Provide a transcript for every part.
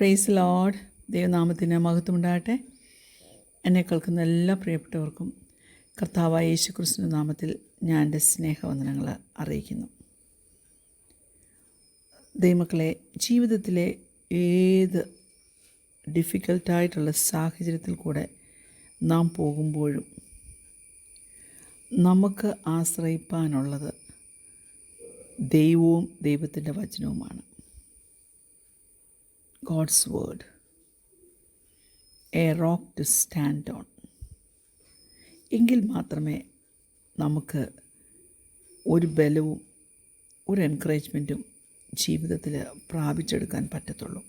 Praise Lord. ദൈവനാമത്തിന് മഹത്വമുണ്ടാകട്ടെ. എന്നെ കേൾക്കുന്ന എല്ലാ പ്രിയപ്പെട്ടവർക്കും കർത്താവായ യേശുക്രിസ്തുവിന്റെ നാമത്തിൽ ഞാൻ എൻ്റെ സ്നേഹവന്ദനങ്ങൾ അറിയിക്കുന്നു. ദൈവമക്കളെ, ജീവിതത്തിലെ ഏത് ഡിഫിക്കൽട്ടായിട്ടുള്ള സാഹചര്യത്തിൽ കൂടെ നാം പോകുമ്പോഴും നമുക്ക് ആശ്രയിപ്പാനുള്ളത് ദൈവവും ദൈവത്തിൻ്റെ വചനവുമാണ്. God's word, a rock to stand on. എങ്കിൽ മാത്രമേ നമുക്ക് ഒരു ബലവും ഒരു എൻകറേജ്മെൻറ്റും ജീവിതത്തിൽ പ്രാപിച്ചെടുക്കാൻ പറ്റത്തുള്ളൂ.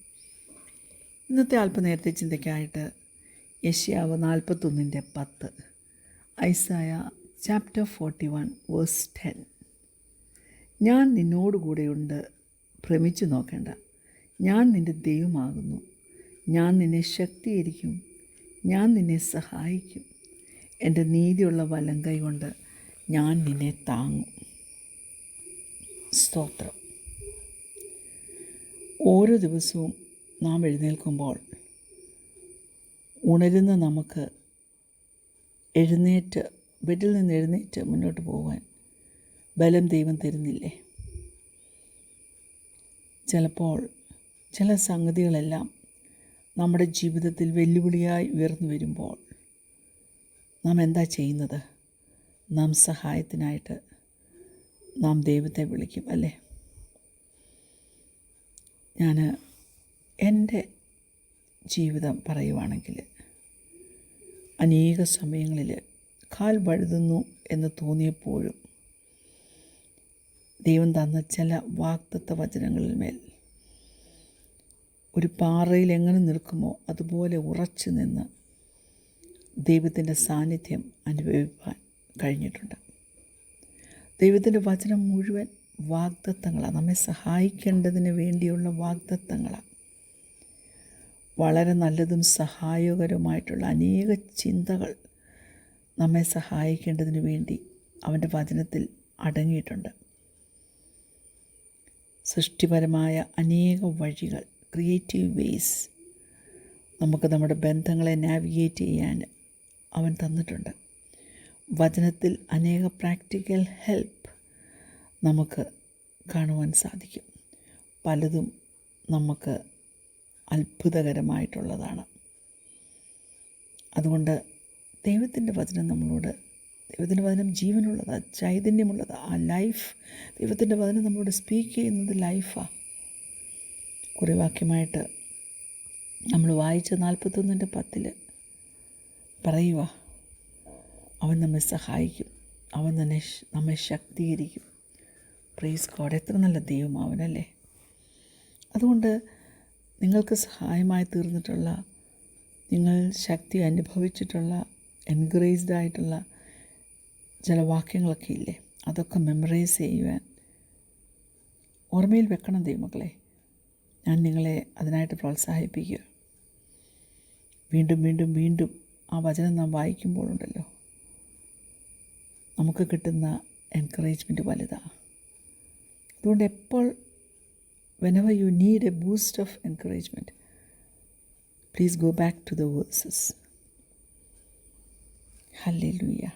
ഇന്നത്തെ അല്പനേരത്തെ ചിന്തയ്ക്കായിട്ട് യെശയ്യാവ് 41:10, ഐസായ ചാപ്റ്റർ 41 വേഴ്സ് 10. ഞാൻ നിന്നോടുകൂടെയുണ്ട്, ഭ്രമിച്ചു നോക്കേണ്ട. ഞാൻ നിൻ്റെ ദൈവമാകുന്നു. ഞാൻ നിന്നെ ശക്തീകരിക്കും, ഞാൻ നിന്നെ സഹായിക്കും. എൻ്റെ നീതിയുള്ള വലം കൈ കൊണ്ട് ഞാൻ നിന്നെ താങ്ങും. സ്തോത്രം. ഓരോ ദിവസവും നാം എഴുന്നേൽക്കുമ്പോൾ ഉണരുന്ന നമുക്ക് ബെഡിൽ നിന്ന് എഴുന്നേറ്റ് മുന്നോട്ട് പോകാൻ ബലം ദൈവം തരുന്നില്ലേ? ചിലപ്പോൾ ചില സംഗതികളെല്ലാം നമ്മുടെ ജീവിതത്തിൽ വെല്ലുവിളിയായി ഉയർന്നു വരുമ്പോൾ നാം എന്താ ചെയ്യുന്നത്? നാം സഹായത്തിനായിട്ട് നാം ദൈവത്തെ വിളിക്കും, അല്ലേ? ഞാൻ എൻ്റെ ജീവിതം പറയുവാണെങ്കിൽ അനേക സമയങ്ങളിൽ കാൽ വഴുതുന്നു എന്ന് തോന്നിയപ്പോഴും ദൈവം തന്ന ചില വാഗ്ദത്ത വചനങ്ങളിൽ മേൽ ഒരു പാറയിൽ എങ്ങനെ നിൽക്കുമോ അതുപോലെ ഉറച്ചു നിന്ന് ദൈവത്തിൻ്റെ സാന്നിധ്യം അനുഭവിക്കാൻ കഴിഞ്ഞിട്ടുണ്ട്. ദൈവത്തിൻ്റെ വചനം മുഴുവൻ വാഗ്ദത്തങ്ങളാണ്, നമ്മെ സഹായിക്കേണ്ടതിന് വേണ്ടിയുള്ള വാഗ്ദത്തങ്ങളാണ്. വളരെ നല്ലതും സഹായകരവുമായിട്ടുള്ള അനേക ചിന്തകൾ നമ്മെ സഹായിക്കേണ്ടതിന് വേണ്ടി അവൻ്റെ വചനത്തിൽ അടങ്ങിയിട്ടുണ്ട്. സൃഷ്ടിപരമായ അനേക വഴികൾ, ക്രിയേറ്റീവ് വേസ് നമുക്ക് നമ്മുടെ ബന്ധങ്ങളെ നാവിഗേറ്റ് ചെയ്യാൻ അവൻ തന്നിട്ടുണ്ട്. വചനത്തിൽ അനേക പ്രാക്ടിക്കൽ ഹെൽപ്പ് നമുക്ക് കാണുവാൻ സാധിക്കും. പലതും നമുക്ക് അത്ഭുതകരമായിട്ടുള്ളതാണ്. അതുകൊണ്ട് ദൈവത്തിൻ്റെ വചനം ദൈവത്തിൻ്റെ വചനം ജീവനുള്ളതാണ്, ചൈതന്യമുള്ളതാണ്. ആ ലൈഫ്, ദൈവത്തിൻ്റെ വചനം നമ്മളോട് സ്പീക്ക് ചെയ്യുന്നത് ലൈഫാണ്. കുറേ വാക്യമായിട്ട് നമ്മൾ വായിച്ച 41:10 പറയുക, അവൻ നമ്മെ സഹായിക്കും, അവൻ നമ്മെ ശക്തീകരിക്കും. Praise God. എത്ര നല്ല ദൈവമാവനല്ലേ? അതുകൊണ്ട് നിങ്ങൾക്ക് സഹായമായി തീർന്നിട്ടുള്ള, നിങ്ങൾ ശക്തി അനുഭവിച്ചിട്ടുള്ള, എൻകറേജ്ഡ് ആയിട്ടുള്ള ചില വാക്യങ്ങളൊക്കെ ഇല്ലേ, അതൊക്കെ മെമ്മറൈസ് ചെയ്യുവാൻ ഓർമ്മയിൽ വെക്കണം ദൈവമക്കളെ. ഞാൻ നിങ്ങളെ അതിനായിട്ട് പ്രോത്സാഹിപ്പിക്കുക. വീണ്ടും വീണ്ടും വീണ്ടും ആ വചനം നാം വായിക്കുമ്പോഴുണ്ടല്ലോ, നമുക്ക് കിട്ടുന്ന എൻകറേജ്മെൻറ്റ് വലുതാണ്. അതുകൊണ്ട് എപ്പോൾ whenever you need a boost of encouragement, please go back to the verses. Hallelujah.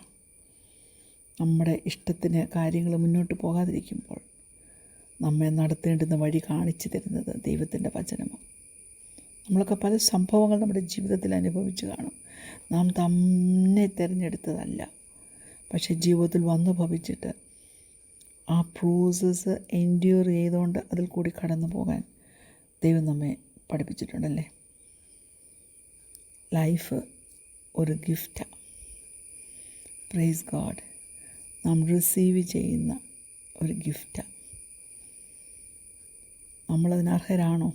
നമ്മുടെ ഇഷ്ടത്തിന് കാര്യങ്ങൾ മുന്നോട്ട് പോകാതിരിക്കുമ്പോൾ നമ്മെ നടത്തേണ്ടുന്ന വഴി കാണിച്ചു തരുന്നത് ദൈവത്തിൻ്റെ വചനമാണ്. നമ്മളൊക്കെ പല സംഭവങ്ങൾ നമ്മുടെ ജീവിതത്തിൽ അനുഭവിച്ചു കാണും. നാം തന്നെ തിരഞ്ഞെടുത്തതല്ല, പക്ഷേ ജീവിതത്തിൽ വന്നു ഭവിച്ചിട്ട് ആ പ്രോസസ്സ് എൻഡ്യൂർ ചെയ്തുകൊണ്ട് അതിൽ കൂടി കടന്നു പോകാൻ ദൈവം നമ്മെ പഠിപ്പിച്ചിട്ടുണ്ടല്ലേ. ലൈഫ് ഒരു ഗിഫ്റ്റാണ്. Praise God. നാം റിസീവ് ചെയ്യുന്ന ഒരു ഗിഫ്റ്റാണ്. നമ്മളതിന് അർഹരാണോ?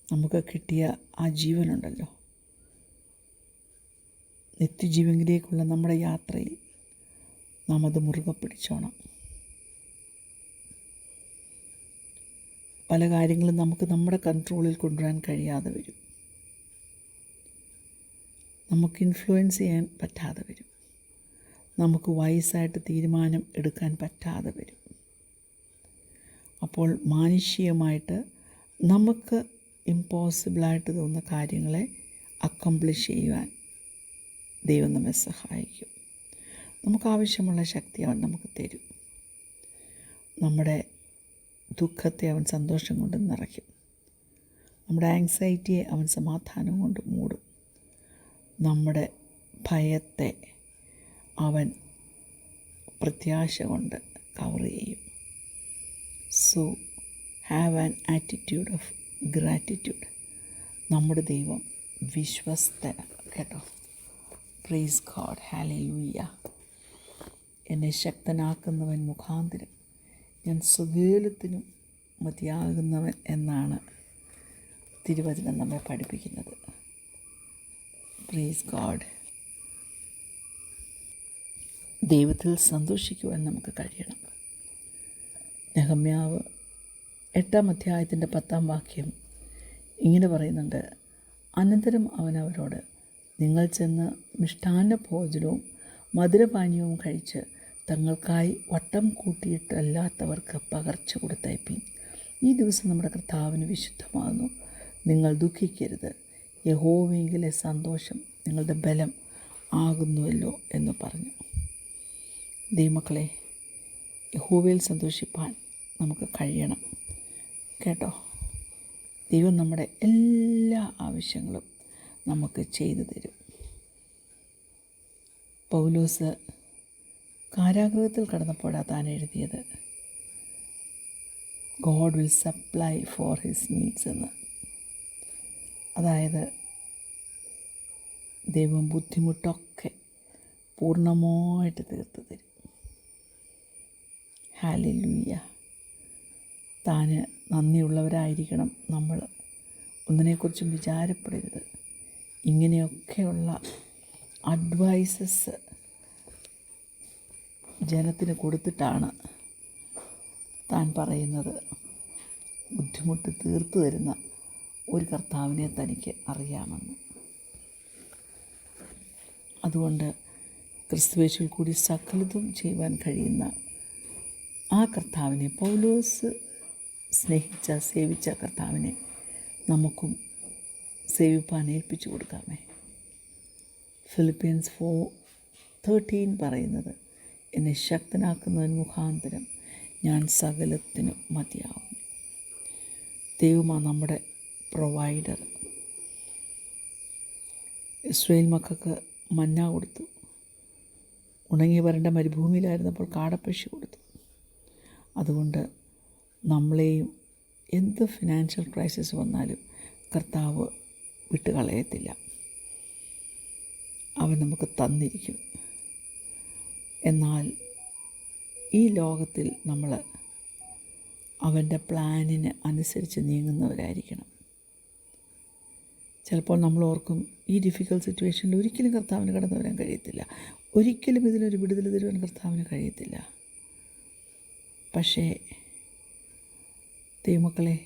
നമുക്ക് കിട്ടിയ ആ ജീവനുണ്ടല്ലോ, നിത്യജീവനിലേക്കുള്ള നമ്മുടെ യാത്രയിൽ നാം അത് മുറുകെ പിടിച്ചോണം. പല കാര്യങ്ങളും നമുക്ക് നമ്മുടെ കൺട്രോളിൽ കൊണ്ടുവരാൻ കഴിയാതെ വരും, നമുക്ക് ഇൻഫ്ലുവൻസ് ചെയ്യാൻ പറ്റാതെ വരും, നമുക്ക് വയസ്സായിട്ട് തീരുമാനം എടുക്കാൻ പറ്റാതെ വരും. അപ്പോൾ മാനുഷികമായിട്ട് നമുക്ക് ഇമ്പോസിബിളായിട്ട് തോന്നുന്ന കാര്യങ്ങളെ അക്കംപ്ലിഷ് ചെയ്യുവാൻ ദൈവം നമ്മെ സഹായിക്കും. നമുക്കാവശ്യമുള്ള ശക്തി അവൻ നമുക്ക് തരും. നമ്മുടെ ദുഃഖത്തെ അവൻ സന്തോഷം കൊണ്ട് നിറയ്ക്കും. നമ്മുടെ ആങ്സൈറ്റിയെ അവൻ സമാധാനം കൊണ്ട് മൂടും. നമ്മുടെ ഭയത്തെ അവൻ പ്രത്യാശ കൊണ്ട് കവർ ചെയ്യും. So have an attitude of gratitude. നമ്മുടെ ദൈവം വിശ്വസ്തനാണ് കേട്ടോ. Praise God, hallelujah. എന്നെ ശക്തനാക്കുന്നവൻ മുഖാന്തരം ഞാൻ സകലത്തിനും മതിയാകുന്നവൻ എന്നാണ് തിരുവചനം നമ്മെ പഠിപ്പിക്കുന്നത്. Praise God. ദൈവത്തിൽ സന്തോഷിക്കുവാൻ നമുക്ക് കഴിയണം. നെഹമ്യാവ് 8-ാം അധ്യായത്തിൻ്റെ 10-ാം വാക്യം ഇങ്ങനെ പറയുന്നുണ്ട്: അനന്തരം അവൻ അവരോട്, നിങ്ങൾ ചെന്ന് മിഷ്ടാന്ന ഭോജനവും മധുരപാനീയവും കഴിച്ച് തങ്ങൾക്കായി വട്ടം കൂട്ടിയിട്ടല്ലാത്തവർക്ക് പകർച്ച കൊടുത്തയപ്പീൻ. ഈ ദിവസം നമ്മുടെ കർത്താവിന് വിശുദ്ധമാകുന്നു. നിങ്ങൾ ദുഃഖിക്കരുത്. യഹോവയെങ്കിലെ സന്തോഷം നിങ്ങളുടെ ബലം ആകുന്നുവല്ലോ എന്ന് പറഞ്ഞു. ദൈവമക്കളെ, യഹോവയിൽ സന്തോഷിപ്പാൻ നമുക്ക് കഴിയണം കേട്ടോ. ദൈവം നമ്മുടെ എല്ലാ ആവശ്യങ്ങളും നമുക്ക് ചെയ്തു തരും. പൗലോസ് കാരാഗൃഹത്തിൽ കടന്നപ്പോഴാണ് താൻ എഴുതിയത്, God will supply for his needs എന്ന്. അതായത് ദൈവം ബുദ്ധിമുട്ടൊക്കെ പൂർണ്ണമായിട്ട് തീർത്ത് തരും. ഹല്ലേലൂയ. താൻ നന്ദിയുള്ളവരായിരിക്കണം നമ്മൾ. ഒന്നിനെക്കുറിച്ചും വിചാരപ്പെടരുത്. ഇങ്ങനെയൊക്കെയുള്ള അഡ്വൈസസ് ജനത്തിന് കൊടുത്തിട്ടാണ് താൻ പറയുന്നത്, ബുദ്ധിമുട്ട് തീർത്തു തരുന്ന ഒരു കർത്താവിനെ തനിക്ക് അറിയാമെന്ന്. അതുകൊണ്ട് ക്രിസ്തുവേശുവിൽ കൂടി സകലതും ചെയ്യുവാൻ കഴിയുന്ന ആ കർത്താവിനെ, പൗലോസ് സ്നേഹിച്ച സേവിച്ച കർത്താവിനെ നമുക്കും സേവിപ്പാൻ ഏൽപ്പിച്ചു കൊടുക്കാമേ. ഫിലിപ്പിയൻസ് 4:13 പറയുന്നത്, എന്നെ ശക്തനാക്കുന്നതിന് മുഖാന്തരം ഞാൻ സകലത്തിനും മതിയാവും. ദൈവമാണ് നമ്മുടെ പ്രൊവൈഡർ. ഇസ്രായേൽ മക്കൾക്ക് മന്ന കൊടുത്തു. ഉണങ്ങി വരേണ്ട മരുഭൂമിയിലായിരുന്നപ്പോൾ കാടപ്പശി കൊടുത്തു. അതുകൊണ്ട് നമ്മളെയും എന്ത് ഫിനാൻഷ്യൽ ക്രൈസിസ് വന്നാലും കർത്താവ് വിട്ടുകളയത്തില്ല. അവൻ നമുക്ക് തന്നിരിക്കും. എന്നാൽ ഈ ലോകത്തിൽ നമ്മൾ അവൻ്റെ പ്ലാനിന് അനുസരിച്ച് നീങ്ങുന്നവരായിരിക്കണം. ചിലപ്പോൾ നമ്മൾ ഓർക്കും, ഈ ഡിഫിക്കൽട്ട് സിറ്റുവേഷനിൽ ഒരിക്കലും കർത്താവിന് കടന്നു വരാൻ കഴിയത്തില്ല, ഒരിക്കലും ഇതിനൊരു വിടുതൽ തരുവാൻ കർത്താവിന് കഴിയത്തില്ല. പക്ഷേ ദൈവമക്കളെ,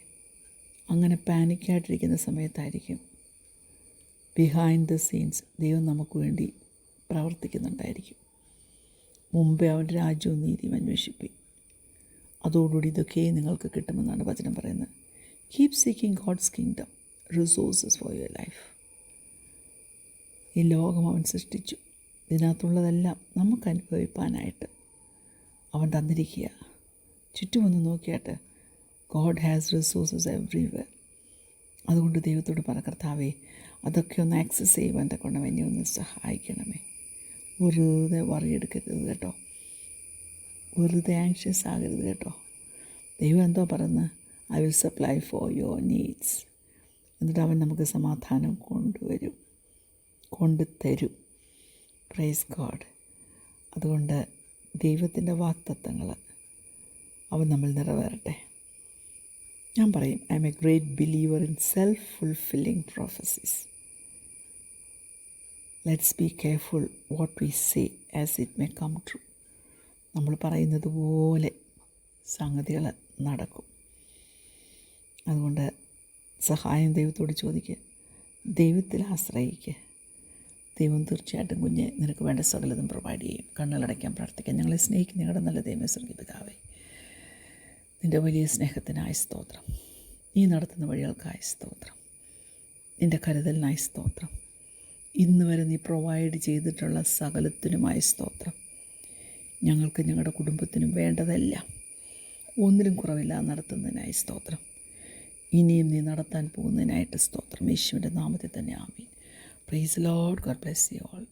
അങ്ങനെ പാനിക്കായിട്ടിരിക്കുന്ന സമയത്തായിരിക്കും ബിഹൈൻഡ് ദ സീൻസ് ദൈവം നമുക്ക് വേണ്ടി പ്രവർത്തിക്കുന്നുണ്ടായിരിക്കും. മുമ്പേ അവൻ്റെ രാജ്യവും നീതിയും അന്വേഷിപ്പിൻ, അതോടുകൂടി ഇതൊക്കെ നിങ്ങൾക്ക് കിട്ടുമെന്നാണ് വചനം പറയുന്നത്. Keep seeking God's kingdom, resources for your life. ഈ ലോകം അവൻ സൃഷ്ടിച്ചു. ഇതിനകത്തുള്ളതെല്ലാം നമുക്ക് അനുഭവിപ്പാനായിട്ട് അവൻ തന്നിരിക്കുക. ചുറ്റുമൊന്ന് നോക്കിയാട്ട് ഗോഡ് ഹാസ് റിസോഴ്സസ് എവ്രിവെയർ. അതുകൊണ്ട് ദൈവത്തോട് പറ, കർത്താവേ, അതൊക്കെ ഒന്ന് ആക്സസ് ചെയ്യുവാൻ കൊണ്ട് എന്നെ ഒന്ന് സഹായിക്കണമേ. വെറുതെ വറിയെടുക്കരുത് കേട്ടോ, വെറുതെ ആങ്ഷ്യസ് ആകരുത് കേട്ടോ. ദൈവം എന്തോ പറയുന്നത്, I will supply for your needs. എന്നിട്ട് അവൻ നമുക്ക് സമാധാനം കൊണ്ടുതരും. Praise God. അതുകൊണ്ട് ദൈവത്തിൻ്റെ വാഗ്ദത്തങ്ങൾ അവൻ നമ്മൾ നിറവേറട്ടെ. ഞാൻ പറയും, I am a great believer in self fulfilling prophecies. Let's be careful what we say as it may come true. നമ്മൾ പറയുന്നത് പോലെ സംഗതികൾ നടക്കും. അതുകൊണ്ട് സഹായം ദൈവത്തോട് ചോദിക്കുക, ദൈവത്തിൽ ആശ്രയിക്കുക. ദൈവം തീർച്ചയായിട്ടും കുഞ്ഞെ നിനക്ക് വേണ്ട സകലതും പ്രൊവൈഡ് ചെയ്യും. കണ്ണുകളടയ്ക്കാൻ പ്രാർത്ഥിക്കാം. ഞങ്ങളെ സ്നേഹിക്കുന്ന ഞങ്ങളുടെ നല്ല ദൈവമേ, സ്വർഗ്ഗീയ പിതാവേ, നിൻ്റെ വലിയ സ്നേഹത്തിനായി സ്തോത്രം. നീ നടത്തുന്ന വഴികൾക്കായി സ്തോത്രം. നിൻ്റെ കരുതലിനായി സ്തോത്രം. ഇന്ന് വരെ നീ പ്രൊവൈഡ് ചെയ്തിട്ടുള്ള സകലത്തിനുമായി സ്തോത്രം. ഞങ്ങൾക്ക് ഞങ്ങളുടെ കുടുംബത്തിനും വേണ്ടതെല്ലാം ഒന്നിലും കുറവില്ലാതെ നടത്തുന്നതിനായി സ്തോത്രം. ഇനിയും നീ നടത്താൻ പോകുന്നതിനായിട്ട് സ്തോത്രം. യേശുവിൻ്റെ നാമത്തിൽ തന്നെ ആമീൻ. Praise Lord. God bless you all.